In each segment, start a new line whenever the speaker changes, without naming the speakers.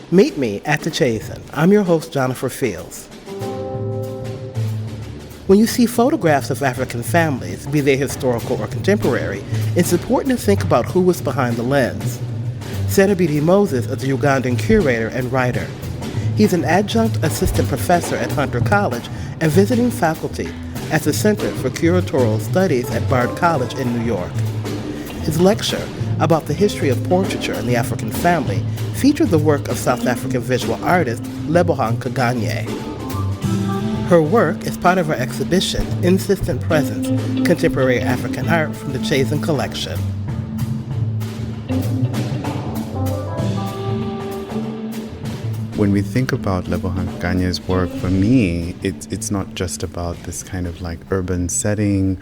Meet me at the Chazen. I'm your host, Gianofer Fields. When you see photographs of African families, be they historical or contemporary, it's important to think about who was behind the lens. Serubiri Moses is a Ugandan curator and writer. He's an adjunct assistant professor at Hunter College and visiting faculty at the Center for Curatorial Studies at Bard College in New York. His lecture about the history of portraiture in the African family featured the work of South African visual artist Lebohang Kganye. Her work is part of her exhibition, Insistent Presence, Contemporary African Art from the Chazen Collection.
When we think about Lebohang Kganye's work, for me, it's not just about this kind of like urban setting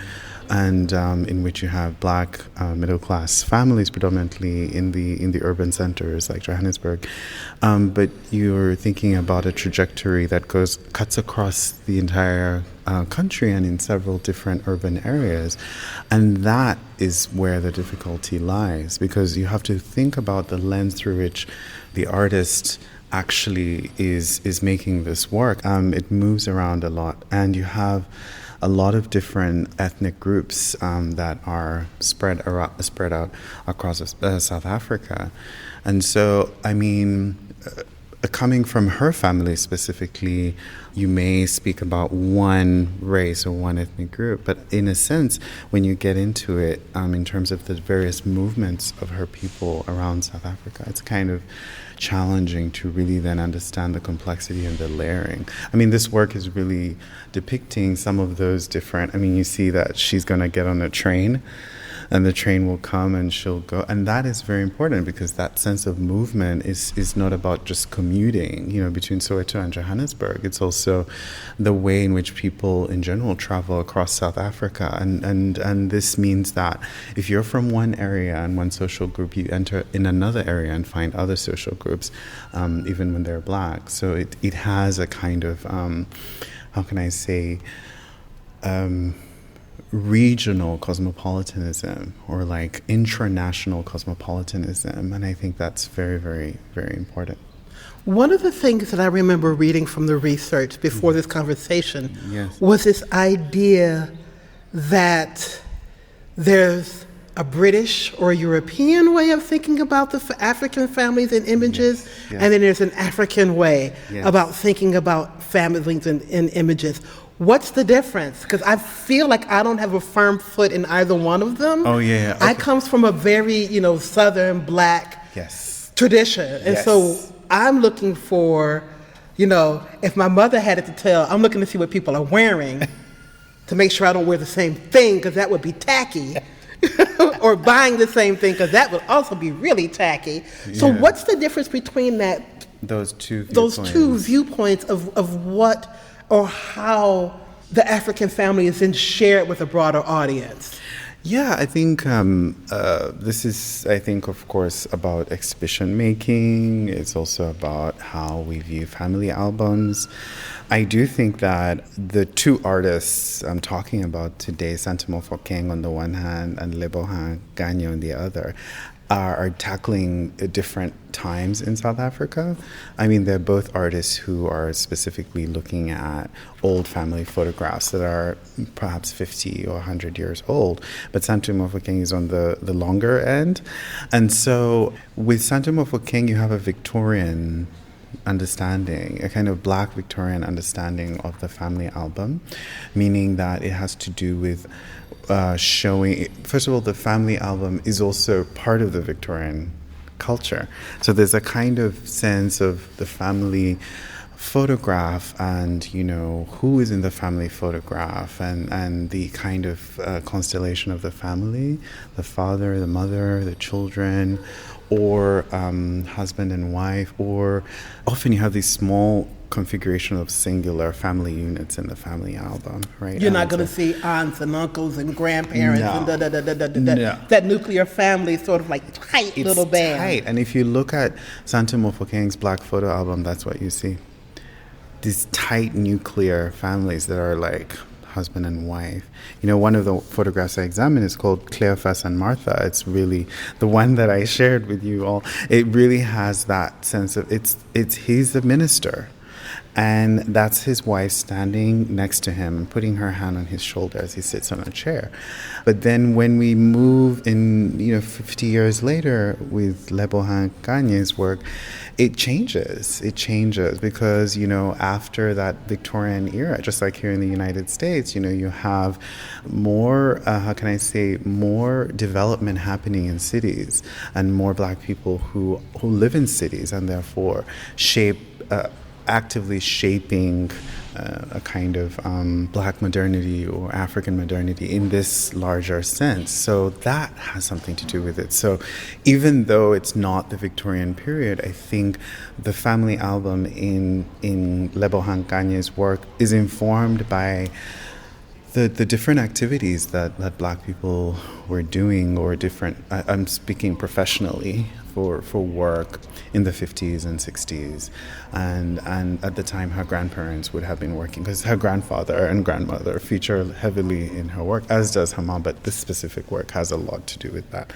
and in which you have black middle-class families predominantly in the urban centers like Johannesburg, but you're thinking about a trajectory that cuts across the entire country and in several different urban areas. And that is where the difficulty lies, because you have to think about the lens through which the artist actually is making this work. It moves around a lot, and you have a lot of different ethnic groups that are spread out across South Africa. And so, I mean, coming from her family specifically, you may speak about one race or one ethnic group, but in a sense, when you get into it, in terms of the various movements of her people around South Africa, it's kind of challenging to really then understand the complexity and the layering. I mean, this work is really depicting some of those different, I mean, you see that she's going to get on a train, and the train will come and she'll go. And that is very important, because that sense of movement is not about just commuting, between Soweto and Johannesburg. It's also the way in which people in general travel across South Africa. And this means that if you're from one area and one social group, you enter in another area and find other social groups, even when they're black. So it has a kind of, how can I say, regional cosmopolitanism or like intranational cosmopolitanism, and I think that's very, very, very important.
One of the things that I remember reading from the research before this conversation was this idea that there's a British or European way of thinking about the African families and images, and then there's an African way about thinking about families and images. What's the difference? Because I feel like I don't have a firm foot in either one of them.
Oh, yeah. Okay.
I come from a very, Southern black tradition. And so I'm looking for, if my mother had it to tell, I'm looking to see what people are wearing to make sure I don't wear the same thing, because that would be tacky. Or buying the same thing, because that would also be really tacky. So what's the difference between
those two
viewpoints of what or how the African family is then shared with a broader audience?
Yeah, I think this is, of course, about exhibition making. It's also about how we view family albums. I do think that the two artists I'm talking about today, Santu Mofokeng on the one hand and Lebohang Kganye on the other, are tackling different times in South Africa. I mean, they're both artists who are specifically looking at old family photographs that are perhaps 50 or 100 years old. But Santu Mofokeng is on the longer end. And so with Santu Mofokeng, you have a Victorian understanding, a kind of black Victorian understanding of the family album, meaning that it has to do with showing, first of all, the family album is also part of the Victorian culture. So there's a kind of sense of the family photograph and, who is in the family photograph and the kind of constellation of the family, the father, the mother, the children, or husband and wife, or often you have these small configuration of singular family units in the family album, right?
You're not going to see aunts and uncles and grandparents and that nuclear family sort of like tight little band.
Tight. And if you look at Santu Mofokeng's Black Photo album, that's what you see. These tight nuclear families that are like husband and wife. One of the photographs I examined is called Cleophas and Martha. It's really the one that I shared with you all. It really has that sense of he's the minister. And that's his wife standing next to him, putting her hand on his shoulder as he sits on a chair. But then when we move in, 50 years later with Lebohang Kghanye's work, it changes. It changes because, after that Victorian era, just like here in the United States, you have more, more development happening in cities and more Black people who live in cities and therefore actively shaping a kind of Black modernity or African modernity in this larger sense. So that has something to do with it. So even though it's not the Victorian period, I think the family album in Lebohang Kghanye's work is informed by the different activities that Black people were doing, or different, I'm speaking professionally, for work in the 50s and 60s. And at the time, her grandparents would have been working, because her grandfather and grandmother feature heavily in her work, as does her mom, but this specific work has a lot to do with that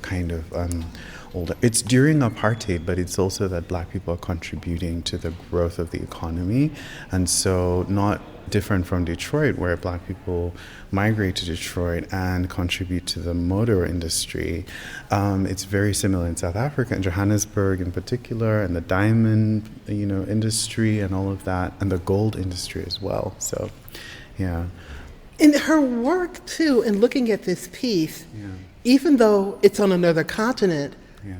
kind of older. It's during apartheid, but it's also that Black people are contributing to the growth of the economy. And so not different from Detroit, where Black people migrate to Detroit and contribute to the motor industry. It's very similar in South Africa, in Johannesburg in particular, and the diamond, industry and all of that, and the gold industry as well. So, yeah.
In her work, too, in looking at this piece, even though it's on another continent,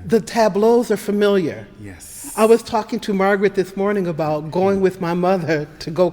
the tableaus are familiar.
Yes.
I was talking to Margaret this morning about going with my mother to go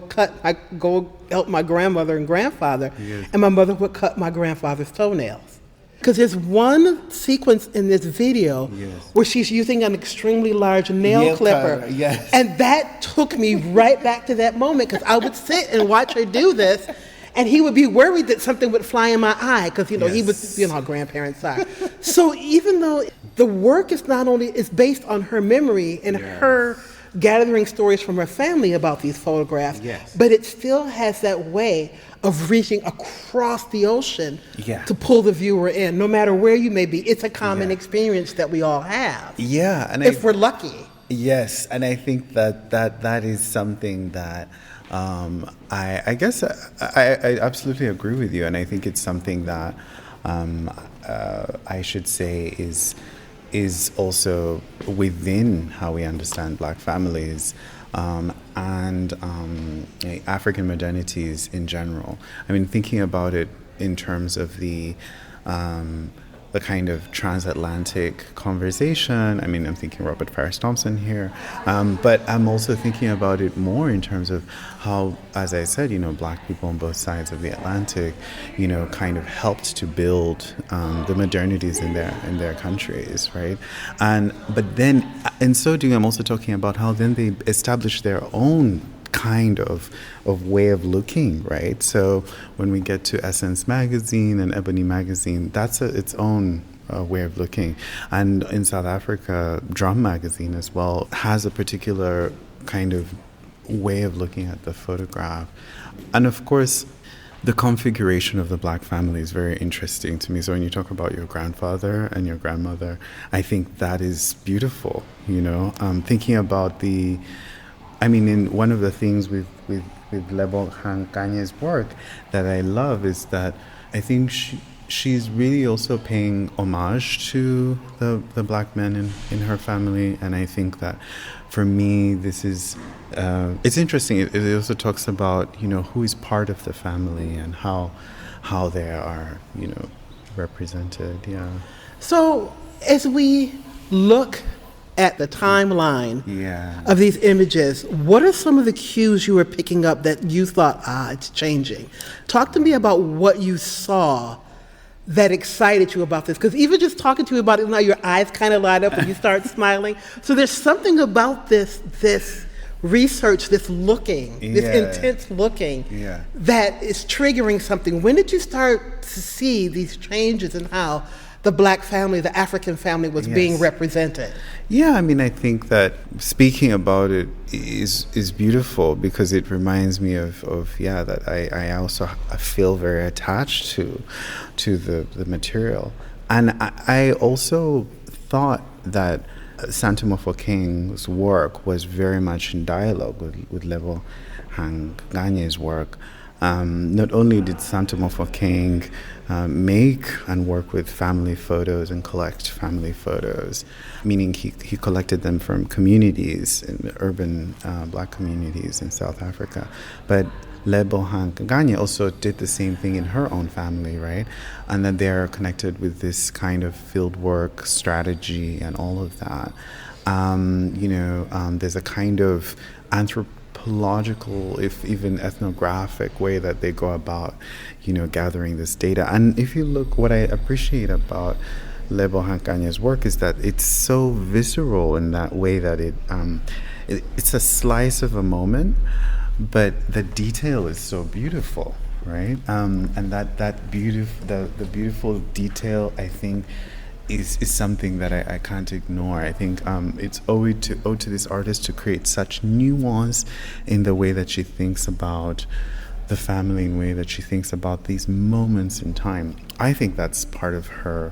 help my grandmother and grandfather, and my mother would cut my grandfather's toenails. Because there's one sequence in this video where she's using an extremely large nail clipper. And that took me right back to that moment, because I would sit and watch her do this, and he would be worried that something would fly in my eye, because, he would, how grandparents are. So even though the work is based on her memory and her gathering stories from her family about these photographs, but it still has that way of reaching across the ocean to pull the viewer in, no matter where you may be. It's a common experience that we all have.
Yeah, and
if we're lucky.
Yes, and I think that is something that I guess I absolutely agree with you, and I think it's something that I should say is also within how we understand Black families and African modernities in general. I mean, thinking about it in terms of the kind of transatlantic conversation. I mean, I'm thinking Robert Farris Thompson here, but I'm also thinking about it more in terms of how, as I said, Black people on both sides of the Atlantic, kind of helped to build the modernities in their countries, right? But then, in so doing, I'm also talking about how then they established their own kind of way of looking, right? So when we get to Essence magazine and Ebony magazine, that's its own way of looking. And in South Africa, Drum magazine as well has a particular kind of way of looking at the photograph. And of course, the configuration of the Black family is very interesting to me. So when you talk about your grandfather and your grandmother, I think that is beautiful, thinking about in one of the things with Lebohang Kghanye's work that I love is that I think she's really also paying homage to the Black men in her family, and I think that for me this is it's interesting. It also talks about who is part of the family and how they are represented. Yeah.
So as we look at the timeline of these images, what are some of the cues you were picking up that you thought, it's changing? Talk to me about what you saw that excited you about this, because even just talking to you about it now, your eyes kind of light up and you start smiling. So there's something about this research, this looking, this intense looking, that is triggering something. When did you start to see these changes in how the black family, the African family was being represented.
Yeah, I mean, I think that speaking about it is beautiful because it reminds me of that I also feel very attached to the material. And I also thought that Santu Mofokeng's work was very much in dialogue with Lebohang Kganye's work. Not only did Santu Mofokeng make and work with family photos and collect family photos, meaning he collected them from communities, in urban black communities in South Africa, but Lebohang Kganye also did the same thing in her own family, right? And that they're connected with this kind of field work strategy and all of that. There's a kind of anthropological, if even ethnographic way that they go about, gathering this data. And if you look, what I appreciate about Lebohang Kganye's work is that it's so visceral in that way that it's a slice of a moment, but the detail is so beautiful, right? And that beautiful, the beautiful detail, I think, is something that I can't ignore. I think it's owed to this artist to create such nuance in the way that she thinks about the family, in the way that she thinks about these moments in time. I think that's part of her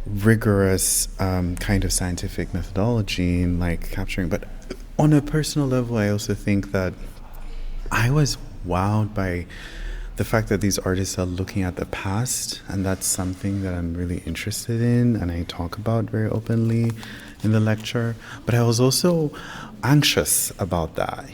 rigorous kind of scientific methodology in capturing. But on a personal level, I also think that I was wowed by the fact that these artists are looking at the past, and that's something that I'm really interested in and I talk about very openly in the lecture. But I was also anxious about that,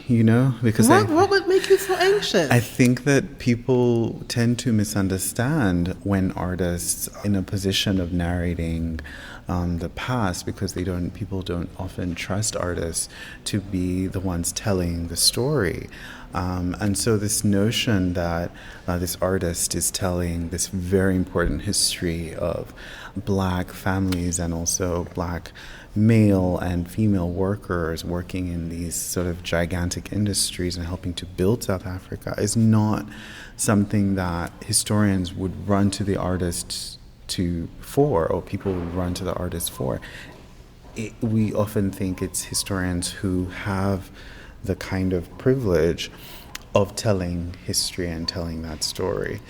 because
what would make you so anxious?
I think that people tend to misunderstand when artists in a position of narrating the past, because people don't often trust artists to be the ones telling the story. And so this notion that this artist is telling this very important history of black families and also black male and female workers working in these sort of gigantic industries and helping to build South Africa is not something that historians would run to the artists for, or people would run to the artist for. We often think it's historians who have the kind of privilege of telling history and telling that story.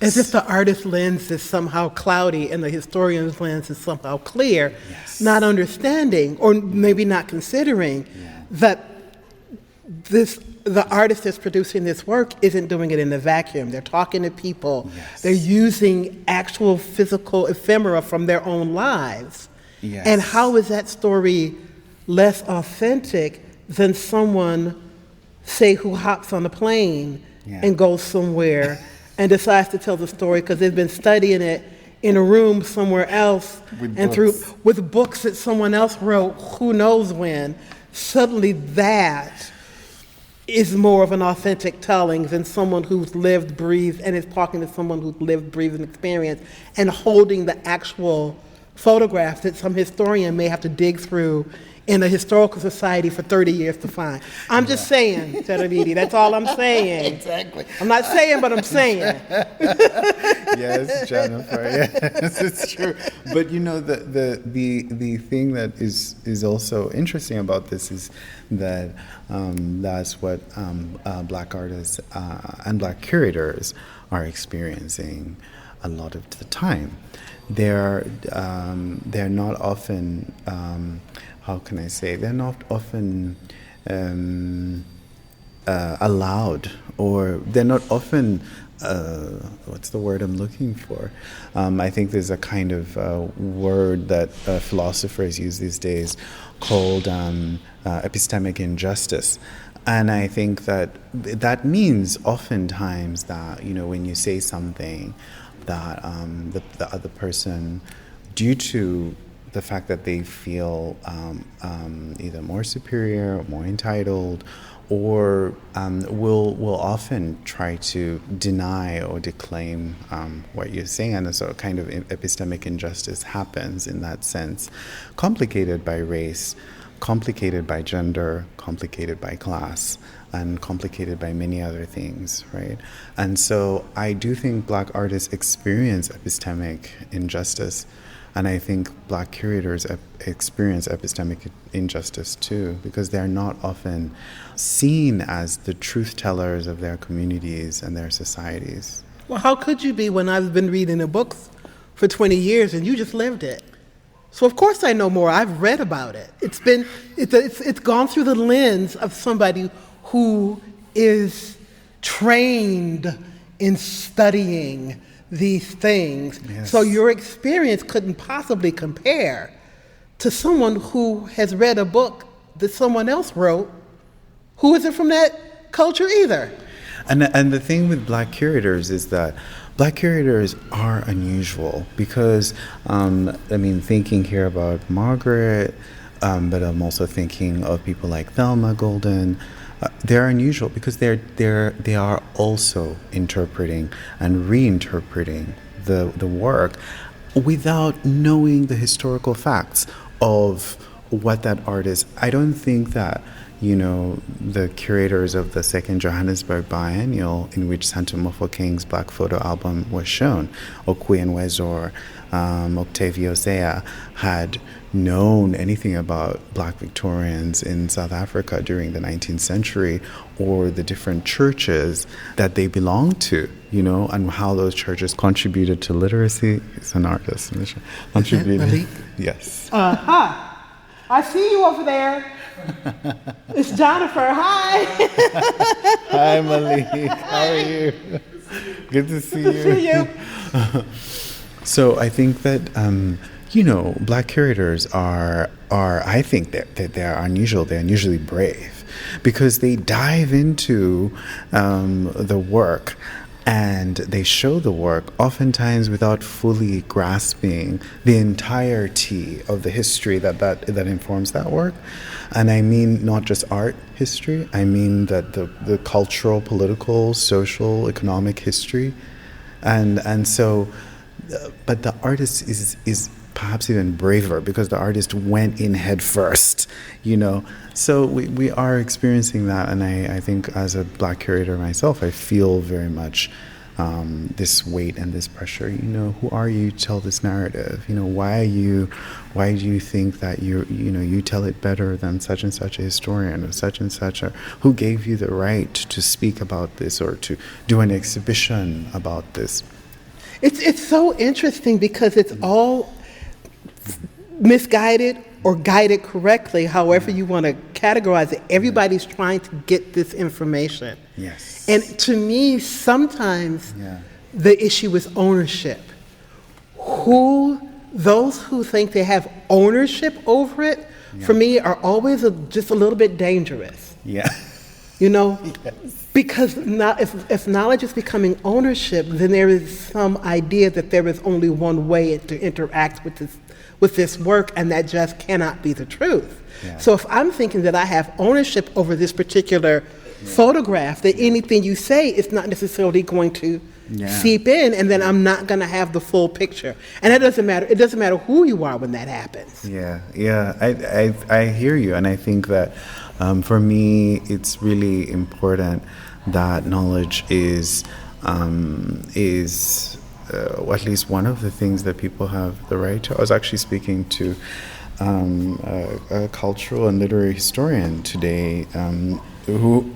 As if the artist's lens is somehow cloudy and the historian's lens is somehow clear, not understanding, or maybe not considering that the artist that's producing this work isn't doing it in a vacuum. They're talking to people. They're using actual physical ephemera from their own lives. And how is that story less authentic than someone, say, who hops on a plane and goes somewhere and decides to tell the story because they've been studying it in a room somewhere else with books that someone else wrote who knows when. Suddenly that is more of an authentic telling than someone who's lived, breathed, and is talking to someone who's lived, breathed, and experienced, and holding the actual photographs that some historian may have to dig through in a historical society for 30 years to find. I'm just saying, Serubiri, that's all I'm saying.
Exactly.
I'm not saying, but I'm saying.
Yes, Gianofer, yes, it's true. But the thing that is also interesting about this is that that's what black artists and black curators are experiencing a lot of the time. They're not often how can I say? They're not often allowed, or they're not often. What's the word I'm looking for? I think there's a kind of word that philosophers use these days called epistemic injustice. And I think that means oftentimes that, when you say something that the other person, due to the fact that they feel either more superior or more entitled, or will often try to deny or declaim what you're saying, and so a kind of epistemic injustice happens in that sense, complicated by race, complicated by gender, complicated by class, and complicated by many other things, right? And so I do think Black artists experience epistemic injustice, and I think Black curators experience epistemic injustice too, because they're not often seen as the truth tellers of their communities and their societies.
Well, how could you be when I've been reading the books for 20 years and you just lived it? So of course I know more. I've read about it. It's gone through the lens of somebody who is trained in studying these things.
Yes.
So your experience couldn't possibly compare to someone who has read a book that someone else wrote who isn't from that culture either.
And the thing with Black curators is that Black curators are unusual because, thinking here about Margaret, but I'm also thinking of people like Thelma Golden. They're unusual because they are also interpreting and reinterpreting the work without knowing the historical facts of what that artist. I don't think that the curators of the second Johannesburg Biennial, in which Santu Mofokeng's Black photo album was shown, Okuyενwezor, Octavio Zea, had known anything about Black Victorians in South Africa during the 19th century, or the different churches that they belonged to, and how those churches contributed to literacy. He's an artist. Contributed. Yes.
I see you over there. It's Gianofer. Hi.
Hi, Malik. How are you? Good to see you.
Good to see you.
So I think that Black curators are I think that they are unusual. They're unusually brave because they dive into the work and they show the work oftentimes without fully grasping the entirety of the history that informs that work. And I mean not just art history, I mean that the cultural, political, social, economic history. And so, but the artist is perhaps even braver because the artist went in head first, So we are experiencing that, and I think as a Black curator myself, I feel very much this weight and this pressure. Who are you to tell this narrative? Why do you think that you tell it better than such and such a historian or such and such who gave you the right to speak about this or to do an exhibition about this?
It's so interesting because it's all misguided or guided correctly, however you want to categorize it. Everybody's trying to get this information.
Yes.
And to me, sometimes the issue is ownership. Those who think they have ownership over it, for me, are always just a little bit dangerous.
Yeah.
Yes. Because now, if knowledge is becoming ownership, then there is some idea that there is only one way to interact with this work, and that just cannot be the truth. Yeah. So if I'm thinking that I have ownership over this particular photograph, that anything you say is not necessarily going to seep in, and then I'm not going to have the full picture. And it doesn't matter. It doesn't matter who you are when that happens.
Yeah. I hear you, and I think that for me, it's really important that knowledge is at least one of the things that people have the right to. I was actually speaking to a cultural and literary historian today who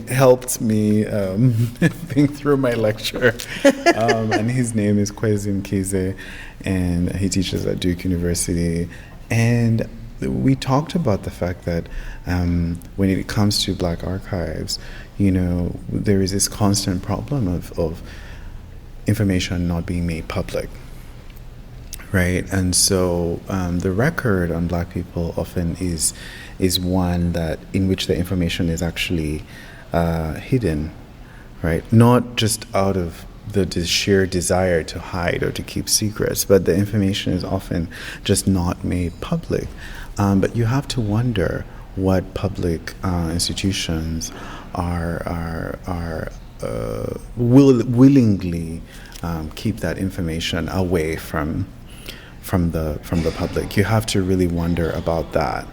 helped me think through my lecture, and his name is Chazen Kize, and he teaches at Duke University, and we talked about the fact that when it comes to Black archives, there is this constant problem of information not being made public, right? And so the record on Black people often is one that in which the information is actually hidden, right? Not just out of the sheer desire to hide or to keep secrets, but the information is often just not made public. But you have to wonder what public institutions willingly keep that information away from from the public. You have to really wonder about that,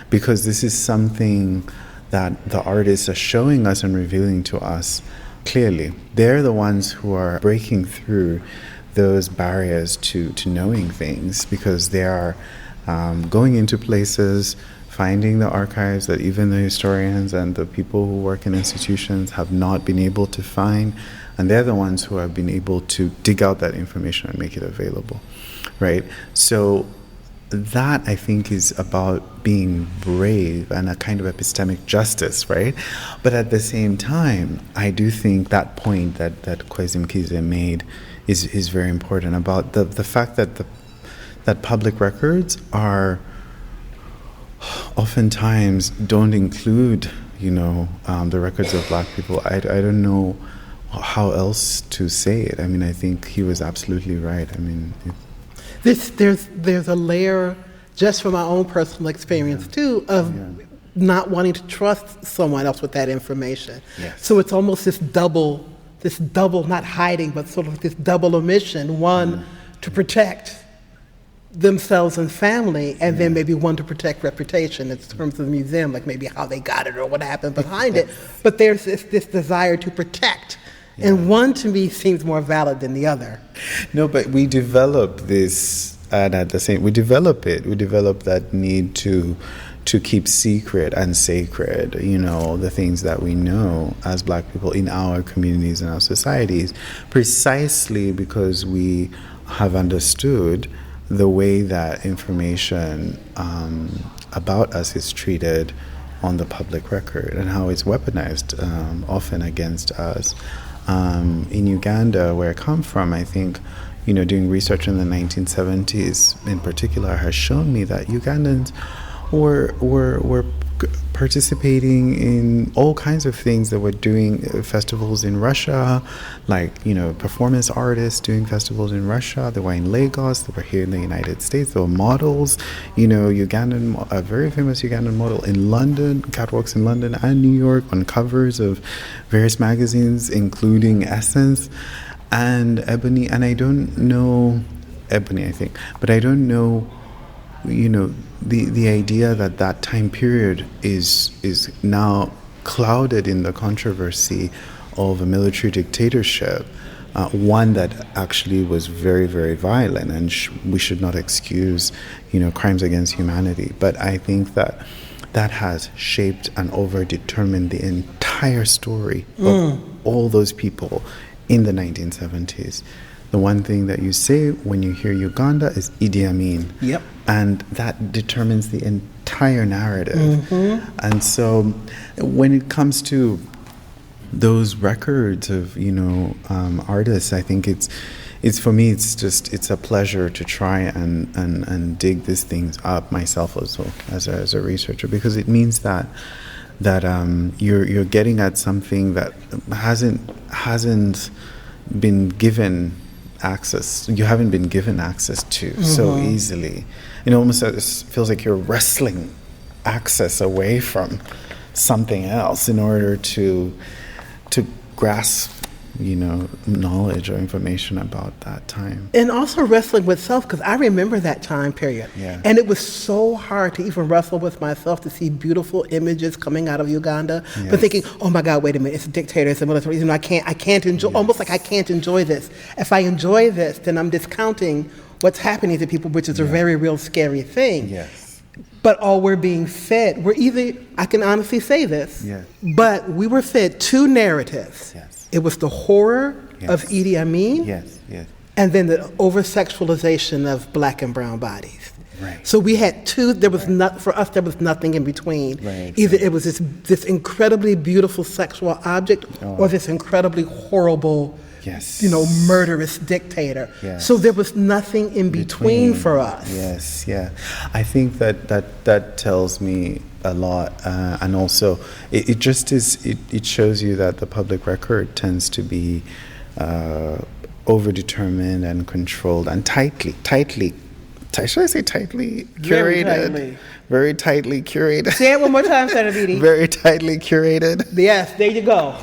because this is something that the artists are showing us and revealing to us clearly. They're the ones who are breaking through those barriers to knowing things, because they are going into places, finding the archives that even the historians and the people who work in institutions have not been able to find, and they're the ones who have been able to dig out that information and make it available, right? So that, I think, is about being brave and a kind of epistemic justice, right? But at the same time, I do think that point that Kwesi Mkhize made is very important, about the fact that public records are oftentimes don't include, the records of Black people. I don't know how else to say it. I mean, I think he was absolutely right. I mean,
there's a layer, just from my own personal experience too, of not wanting to trust someone else with that information.
Yes.
So it's almost this double, not hiding, but sort of this double omission, one to protect themselves and family, and then maybe one to protect reputation in terms of the museum, like maybe how they got it or what happened behind it. But there's this desire to protect. And one, to me, seems more valid than the other.
No, but we develop this, and at the same, we develop that need to keep secret and sacred, the things that we know as Black people in our communities and our societies, precisely because we have understood the way that information about us is treated on the public record and how it's weaponized often against us. In Uganda, where I come from, I think, doing research in the 1970s in particular has shown me that Ugandans were participating in all kinds of things. They were doing festivals in Russia, like, performance artists doing festivals in Russia. They were in Lagos. They were here in the United States. They were models, a very famous Ugandan model in London, catwalks in London and New York, on covers of various magazines, including Essence and Ebony. And I don't know, Ebony, I think, but I don't know, the idea that time period is now clouded in the controversy of a military dictatorship, one that actually was very, very violent, and we should not excuse, crimes against humanity. But I think that has shaped and overdetermined the entire story of all those people in the 1970s. The one thing that you say when you hear Uganda is Idi Amin.
Yep.
And that determines the entire narrative. Mm-hmm. And so when it comes to those records of, artists, I think it's for me, it's a pleasure to try and dig these things up myself also as a researcher, because it means that you're getting at something that hasn't been given access. You haven't been given access to so easily. It almost feels like you're wrestling access away from something else in order to grasp, knowledge or information about that time.
And also wrestling with self, because I remember that time period.
Yeah.
And it was so hard to even wrestle with myself, to see beautiful images coming out of Uganda,
Yes.
but thinking, oh my God, wait a minute, it's a dictator, it's a military, I can't enjoy, almost like I can't enjoy this. If I enjoy this, then I'm discounting what's happening to people, which is a very real scary thing.
Yes.
But all we're being fed, I can honestly say this, but we were fed two narratives.
Yes.
It was the horror of Idi Amin, and then the over-sexualization of Black and brown bodies.
Right.
So we had two, for us, there was nothing in between.
Right.
Either it was this incredibly beautiful sexual object or this incredibly horrible, murderous dictator.
Yes.
So there was nothing in between for us.
Yes, yeah. I think that tells me a lot, and also it just is. It shows you that the public record tends to be overdetermined and controlled and tightly should I say tightly
Very
curated?
tightly.
Very tightly curated.
Say it one more time, Serubiri.
Very tightly curated.
Yes, there you go.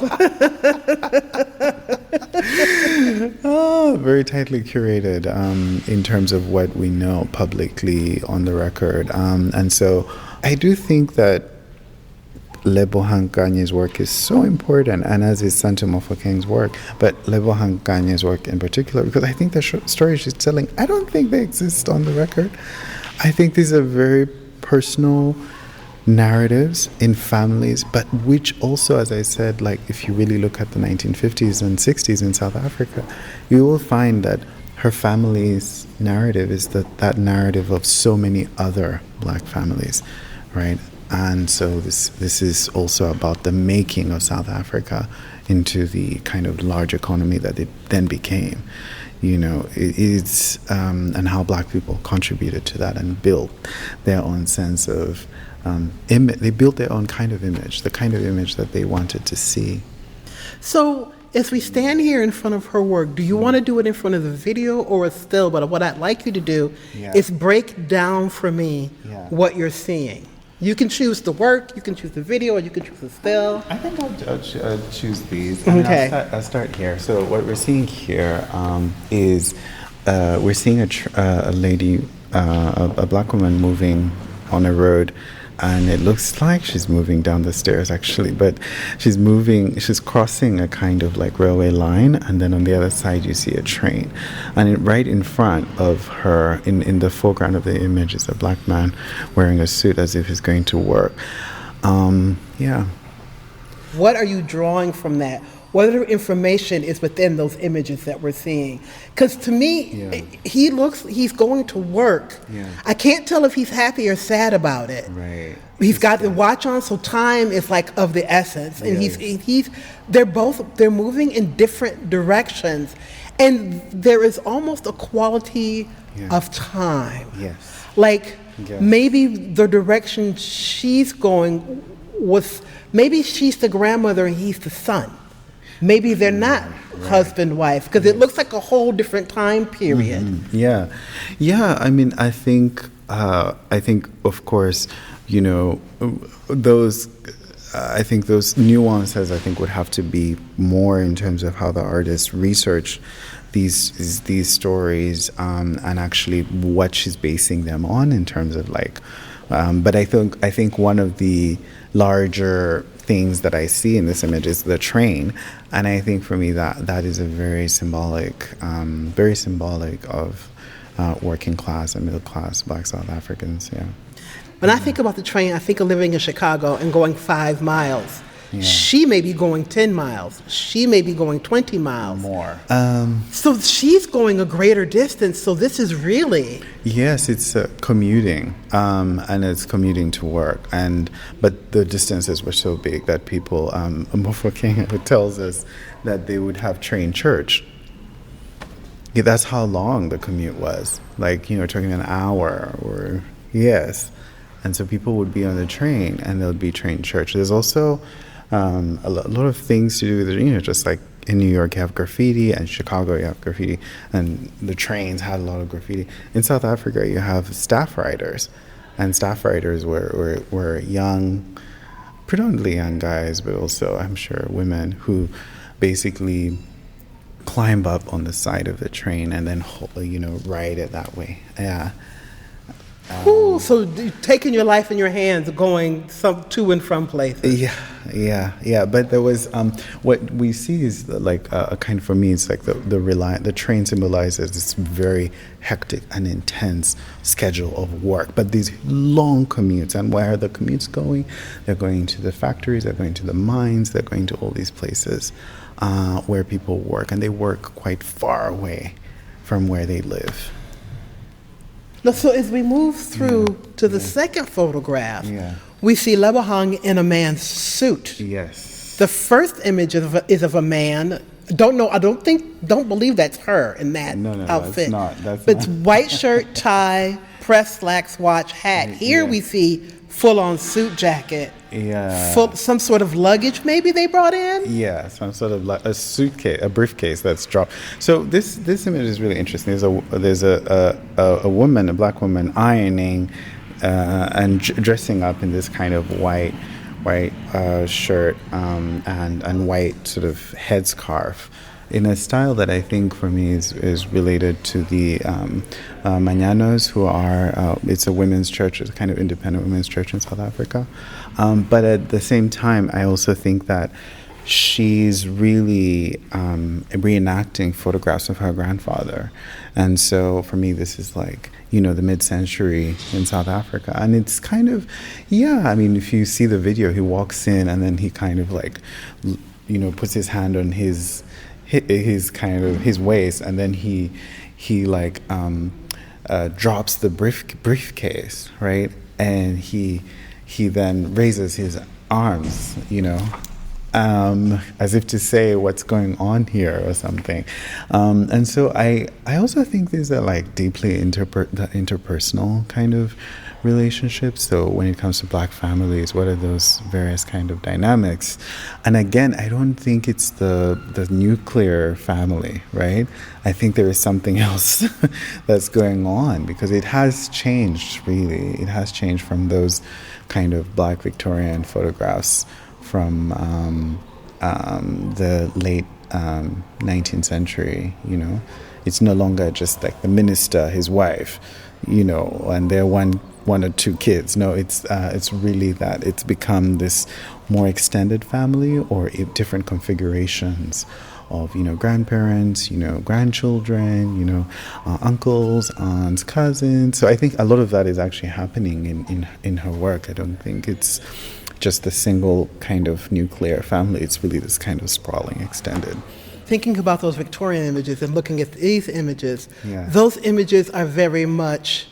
Oh, very tightly curated in terms of what we know publicly on the record. And so I do think that Lebohang Kganye's work is so important, and as is Santu Mofokeng's work, but Lebohang Kganye's work in particular, because I think the stories she's telling, I don't think they exist on the record. I think these are very personal narratives in families, but which also, as I said, like if you really look at the 1950s and 60s in South Africa, you will find that her family's narrative is that narrative of so many other black families, right? And so this is also about the making of South Africa into the kind of large economy that it then became. You know, it's and how black people contributed to that and built their own sense of they built their own kind of image, the kind of image that they wanted to see.
So as we stand here in front of her work, do you want to do it in front of the video or a still? But what I'd like you to do is break down for me what you're seeing. You can choose the work, you can choose the video, or you can choose the still.
I think I'll choose these.
Okay.
I'll start here. So what we're seeing here is we're seeing a lady, a black woman moving on a road, and it looks like she's moving down the stairs actually, but she's crossing a kind of like railway line, and then on the other side you see a train. And right in front of her, in the foreground of the image, is a black man wearing a suit as if he's going to work.
What are you drawing from that? What other information is within those images that we're seeing? Because to me, he's going to work.
Yeah.
I can't tell if he's happy or sad about it.
Right.
He's got the watch on, so time is like of the essence. And they're moving in different directions. And there is almost a quality of time.
Yes.
Like maybe the direction she's going maybe she's the grandmother and he's the son. Maybe they're not husband, wife, because it looks like a whole different time period.
Mm-hmm. Yeah. I mean, I think, of course, you know, those nuances, I think, would have to be more in terms of how the artist research these stories and actually what she's basing them on in terms of like. But I think one of the larger things that I see in this image is the train, and I think for me that is a very symbolic of working class and middle class Black South Africans. Yeah.
When I think about the train, I think of living in Chicago and going 5 miles. Yeah. She may be going 10 miles. She may be going 20 miles.
More.
So she's going a greater distance. So this is really...
Yes, it's commuting, and it's commuting to work. But the distances were so big that people, Mofokeng tells us that they would have train church. Yeah, that's how long the commute was. Like, talking an hour or... Yes. And so people would be on the train and there would be train church. There's also... a lot of things to do with just like in New York you have graffiti, and Chicago you have graffiti, and the trains had a lot of graffiti. In South Africa you have staff riders, and staff riders were young, predominantly young guys, but also I'm sure women who basically climb up on the side of the train and then ride it that way. Yeah.
So taking your life in your hands, going to and from places.
Yeah. But there was what we see is like a kind, for me, it's like the train symbolizes this very hectic and intense schedule of work. But these long commutes, and where are the commutes going? They're going to the factories, they're going to the mines, they're going to all these places where people work, and they work quite far away from where they live.
So as we move through to the second photograph, we see Lebohang in a man's suit.
Yes.
The first image is of a man. Don't believe that's her in that outfit.
That's
but it's white shirt, tie, pressed slacks, watch, hat. Here we see full-on suit jacket.
Yeah.
full, some sort of luggage maybe they brought in.
Yeah, some sort of like a suitcase, a briefcase that's dropped. So this image is really interesting. There's a woman, a black woman, ironing and dressing up in this kind of white shirt and white sort of headscarf, in a style that I think for me is related to the Mañanos, who are, it's a women's church, it's a kind of independent women's church in South Africa. But at the same time, I also think that she's really reenacting photographs of her grandfather. And so for me, this is like, the mid-century in South Africa. And it's kind of, if you see the video, he walks in and then he kind of like, puts his hand on his kind of his waist, and then he like drops the briefcase, right? And he then raises his arms, as if to say what's going on here or something. And so I also think these are like deeply interpersonal kind of relationships. So when it comes to black families, what are those various kind of dynamics? And again, I don't think it's the nuclear family, right? I think there is something else that's going on, because it has changed, really. It has changed from those kind of black Victorian photographs from the late 19th century, It's no longer just like the minister, his wife, and they're one or two kids. No, it's really that it's become this more extended family, or different configurations of grandparents, grandchildren, uncles, aunts, cousins. So I think a lot of that is actually happening in her work. I don't think it's just a single kind of nuclear family. It's really this kind of sprawling, extended.
Thinking about those Victorian images and looking at these images, those images are very much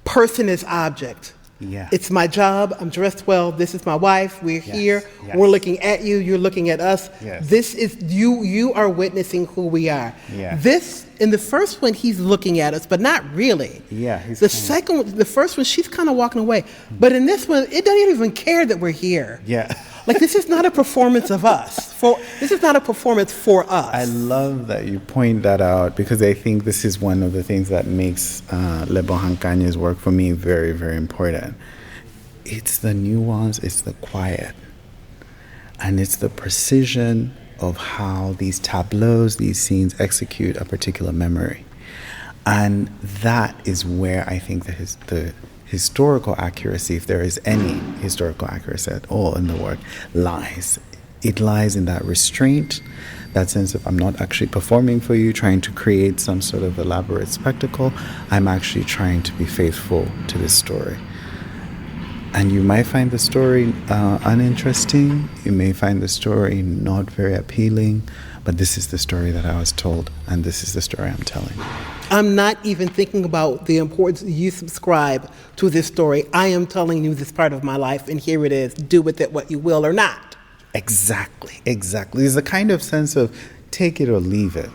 person is object.
Yeah.
It's my job, I'm dressed well, this is my wife, we're here, we're looking at you, you're looking at us.
Yes.
This is, you are witnessing who we are.
Yeah.
This, in the first one, he's looking at us, but not really.
Yeah.
The first one, she's kind of walking away. But in this one, it doesn't even care that we're here.
Yeah.
Like, this is not a performance of us. This is not a performance for us.
I love that you point that out, because I think this is one of the things that makes Lebohang Kghanye's work for me very, very important. It's the nuance, it's the quiet, and it's the precision of how these tableaus, these scenes execute a particular memory. And that is where I think the historical accuracy, if there is any historical accuracy at all in the work, lies. It lies in that restraint, that sense of I'm not actually performing for you, trying to create some sort of elaborate spectacle. I'm actually trying to be faithful to this story. And you might find the story uninteresting, you may find the story not very appealing, but this is the story that I was told, and this is the story I'm telling.
I'm not even thinking about the importance you subscribe to this story. I am telling you this part of my life, and here it is. Do with it what you will or not.
Exactly. There's a kind of sense of take it or leave it.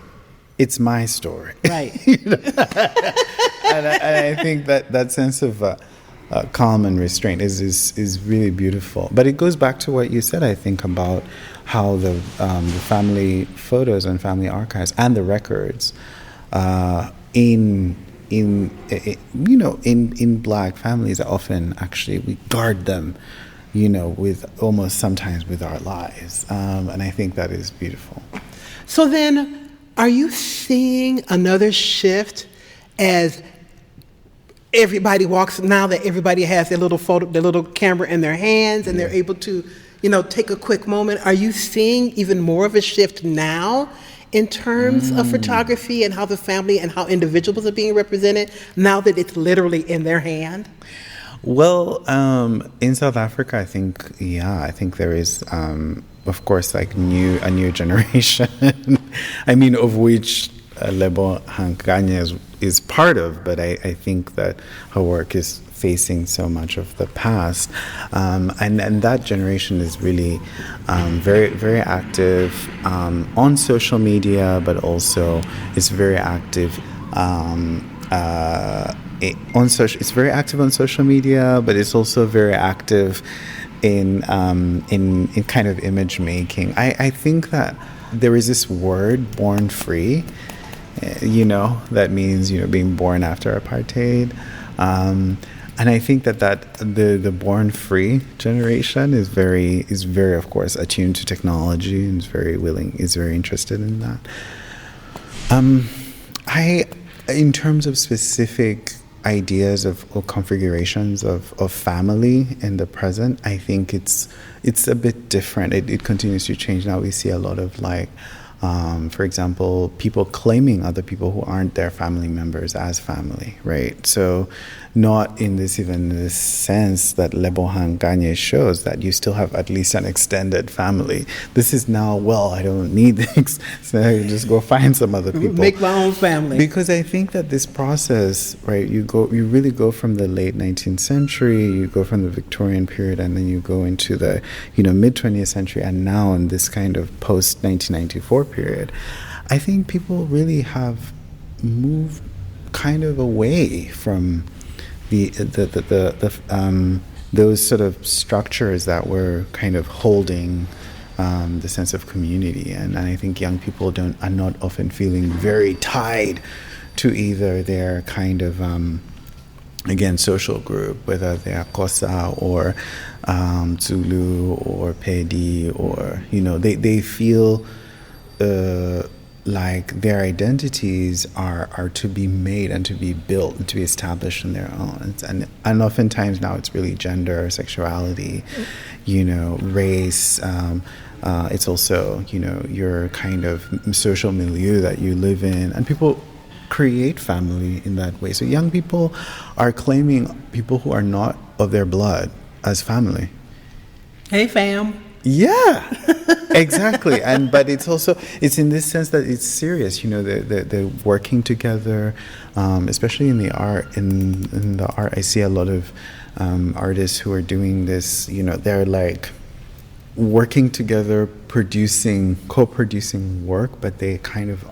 It's my story.
Right.
And I think that sense of calm and restraint is really beautiful. But it goes back to what you said, I think, about how the family photos and family archives and the records in black families often actually we guard them, with almost sometimes with our lives, and I think that is beautiful.
So then, are you seeing another shift as everybody walks, now that everybody has their little camera in their hands and they're able to, take a quick moment? Are you seeing even more of a shift now in terms of photography and how the family and how individuals are being represented now that it's literally in their hand?
Well, in South Africa, I think there is, of course, like a new generation, of which Lebohang Kganye is part of, but I think that her work is facing so much of the past, and that generation is really very, very active on social media, but also is very active on social. It's very active on social media, but it's also very active in kind of image making. I think that there is this word, born free, that means, being born after apartheid. And I think that the born free generation is very, of course, attuned to technology and is very interested in that. In terms of specific ideas or configurations of family in the present, I think it's a bit different. It continues to change. Now we see a lot of for example, people claiming other people who aren't their family members as family, right? So not in this sense that Lebohang Kganye shows that you still have at least an extended family. This is now, I don't need this, so I can just go find some other people.
Make my own family.
Because I think that this process, right, you really go from the late 19th century, you go from the Victorian period, and then you go into the, mid 20th century, and now in this kind of post 1994 period. I think people really have moved kind of away from those sort of structures that were kind of holding the sense of community, and I think young people are not often feeling very tied to either their kind of again social group, whether they are Xhosa or Zulu or Pedi, or they feel like their identities are to be made and to be built and to be established on their own. And oftentimes now it's really gender, sexuality, race. It's also, your kind of social milieu that you live in. And people create family in that way. So young people are claiming people who are not of their blood as family.
Hey, fam.
Yeah, exactly. But it's in this sense that it's serious. They're working together, especially in the art. In the art, I see a lot of artists who are doing this. They're like working together, co-producing work, but they kind of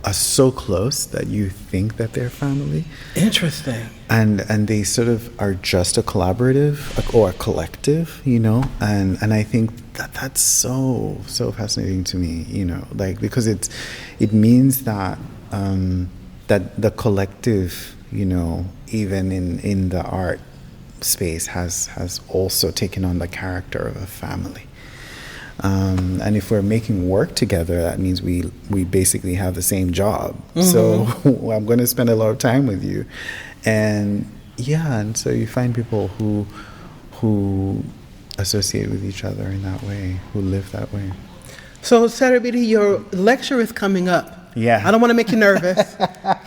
are so close that you think that they're family.
Interesting.
And they sort of are just a collaborative or a collective, and I think that's so fascinating to me, because it means that that the collective, even in the art space has also taken on the character of a family. And if we're making work together, that means we basically have the same job. Mm-hmm. So I'm going to spend a lot of time with you, and so you find people who associate with each other in that way, who live that way.
So Serubiri, your lecture is coming up.
Yeah.
I don't want to make you nervous.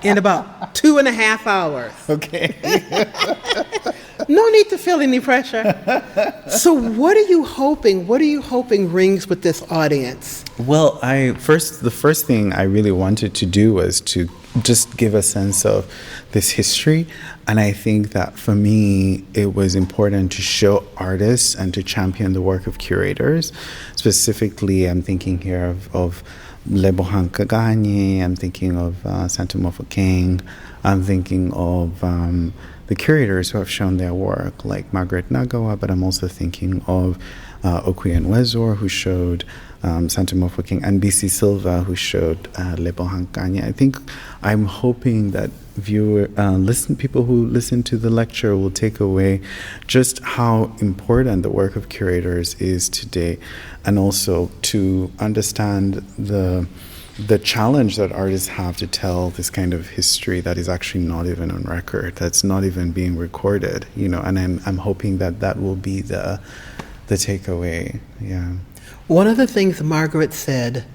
In about 2.5 hours.
Okay.
No need to feel any pressure. So what are you hoping rings with this audience?
Well, the first thing I really wanted to do was to just give a sense of this history. And I think that for me, it was important to show artists and to champion the work of curators. Specifically, I'm thinking here of Lebohang Kganye, I'm thinking of Santu Mofokeng, I'm thinking of the curators who have shown their work, like Margaret Nagawa, but I'm also thinking of Okuyen Wezor, who showed Santu Mofokeng, and BC Silva, who showed Lebohang Kganye. I think I'm hoping that people who listen to the lecture will take away just how important the work of curators is today, and also to understand the challenge that artists have to tell this kind of history that is actually not even on record, that's not even being recorded, and I'm hoping that will be the takeaway. Yeah.
One of the things Margaret said,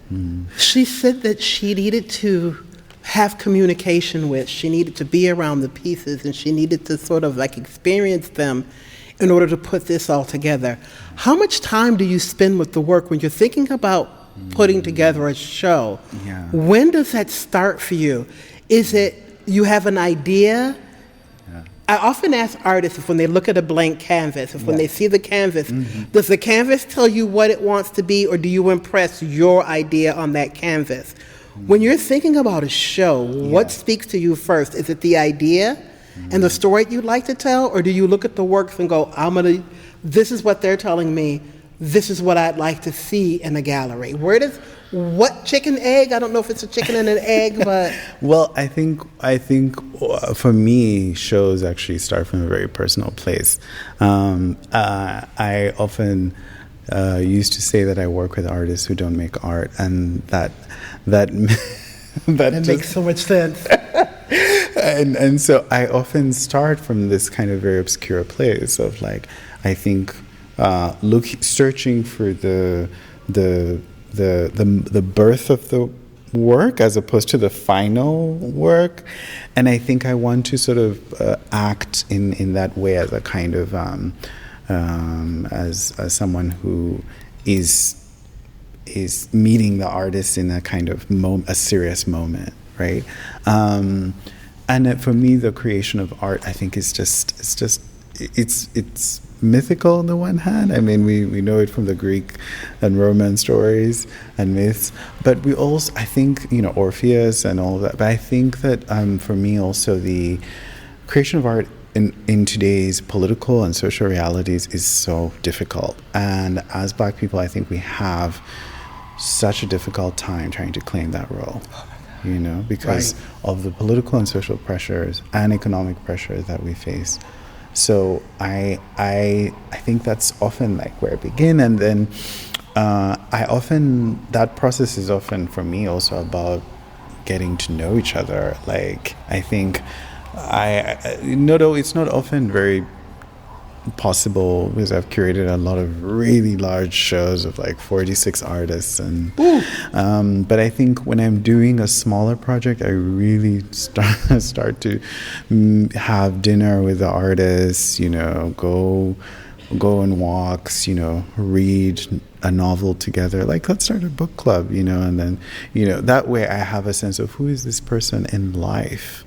she said that she needed to have communication with, she needed to be around the pieces, and she needed to sort of like experience them in order to put this all together. How much time do you spend with the work when you're thinking about putting together a show?
Yeah.
When does that start for you? Is it you have an idea? Yeah. I often ask artists if when they look at a blank canvas, when they see the canvas, does the canvas tell you what it wants to be, or do you impress your idea on that canvas? When you're thinking about a show, what speaks to you first? Is it the idea? and the story you'd like to tell? Or do you look at the works and go, this is what they're telling me, this is what I'd like to see in a gallery? What chicken egg? I don't know if it's a chicken and an egg, but...
Well, I think for me, shows actually start from a very personal place. I often used to say that I work with artists who don't make art, and that
makes so much sense.
and so I often start from this kind of very obscure place of like, I think searching for the birth of the work as opposed to the final work, and I think I want to sort of act in that way as a kind of as someone who is meeting the artist in a kind of a serious moment, right? And for me, the creation of art, I think, is it's mythical on the one hand. I mean, we know it from the Greek and Roman stories and myths, but we also, I think, Orpheus and all of that. But I think that for me also the creation of art in today's political and social realities is so difficult. And as Black people, I think we have such a difficult time trying to claim that role. Because of the political and social pressures and economic pressures that we face. So I think that's often like where I begin, and then that process is often for me also about getting to know each other. Like I think it's not often very possible because I've curated a lot of really large shows of like 46 artists, and but I think when I'm doing a smaller project, I really start to have dinner with the artists, go on walks, read a novel together, like let's start a book club, and then that way I have a sense of who is this person in life.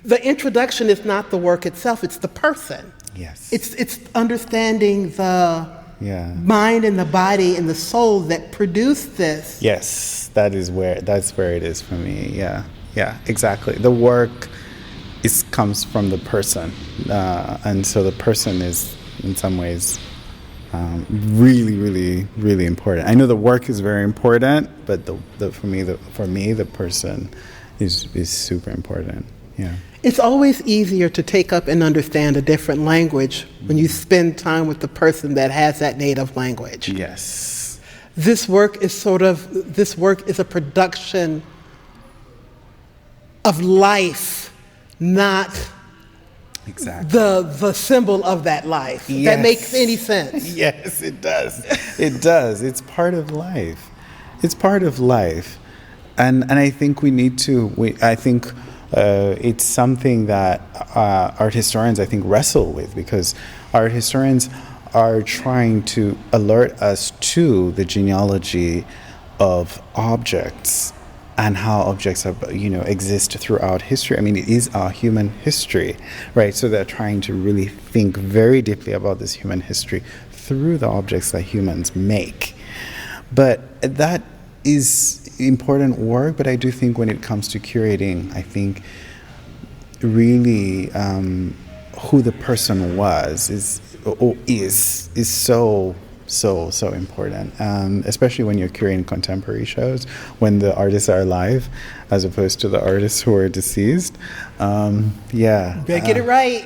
The introduction is not the work itself, it's the person.
Yes.
It's understanding the mind and the body and the soul that produced this.
Yes, that's where it is for me. Yeah, exactly. The work comes from the person. And so the person is in some ways really, really, really important. I know the work is very important, but for me the person is super important. Yeah.
It's always easier to take up and understand a different language when you spend time with the person that has that native language.
Yes.
This work is a production of life, not
exactly
the symbol of that life. Yes. If that makes any sense.
Yes, it does. It does. It's part of life. It's part of life. And I think we need to, it's something that art historians, I think, wrestle with, because art historians are trying to alert us to the genealogy of objects and how objects are, exist throughout history. I mean, it is our human history, right? So they're trying to really think very deeply about this human history through the objects that humans make. But that is important work, but I do think when it comes to curating, I think really who the person was is so important, especially when you're curating contemporary shows, when the artists are alive as opposed to the artists who are deceased.
Better get it right.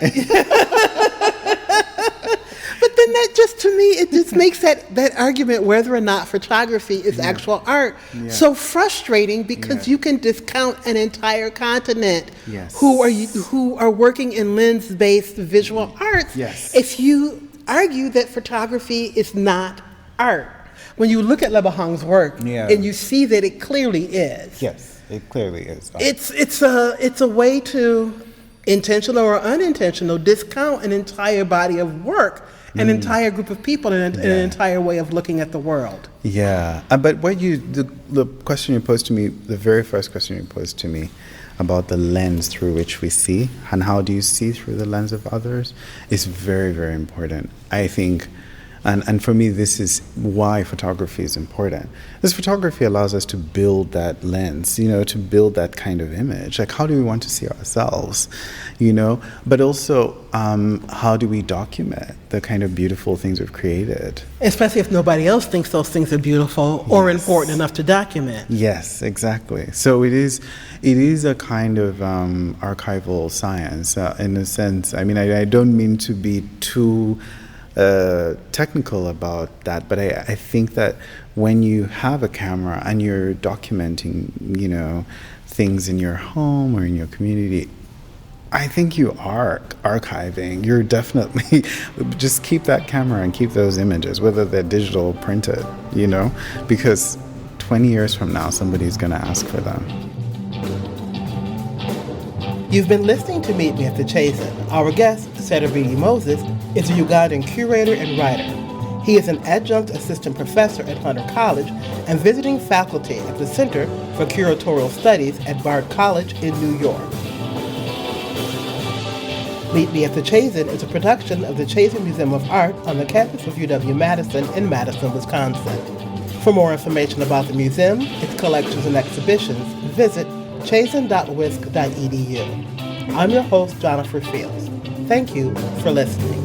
But then that just, to me, it just makes that argument whether or not photography is actual art so frustrating, because you can discount an entire continent who are working in lens-based visual arts if you argue that photography is not art. When you look at Lebohang's work and you see that it clearly is.
Yes, it clearly is.
It's a way to, intentional or unintentional, discount an entire body of work, an entire group of people, and an entire way of looking at the world.
Yeah, but the question you posed to me, the very first question you posed to me about the lens through which we see and how do you see through the lens of others is very, very important. I think And for me, this is why photography is important. This photography allows us to build that lens, to build that kind of image. Like, how do we want to see ourselves, But also, how do we document the kind of beautiful things we've created?
Especially if nobody else thinks those things are beautiful or important enough to document.
Yes, exactly. So it is a kind of archival science in a sense. I mean, I don't mean to be too technical about that, but I think that when you have a camera and you're documenting, things in your home or in your community, I think you are archiving. You're definitely, just keep that camera and keep those images, whether they're digital or printed, because 20 years from now, somebody's going to ask for them.
You've been listening to Meet Me at the Chazen. Our guest, Serubiri Moses, is a Ugandan curator and writer. He is an adjunct assistant professor at Hunter College and visiting faculty at the Center for Curatorial Studies at Bard College in New York. Meet Me at the Chazen is a production of the Chazen Museum of Art on the campus of UW-Madison in Madison, Wisconsin. For more information about the museum, its collections and exhibitions, visit chazen.wisc.edu. I'm your host, Gianofer. Thank you for listening.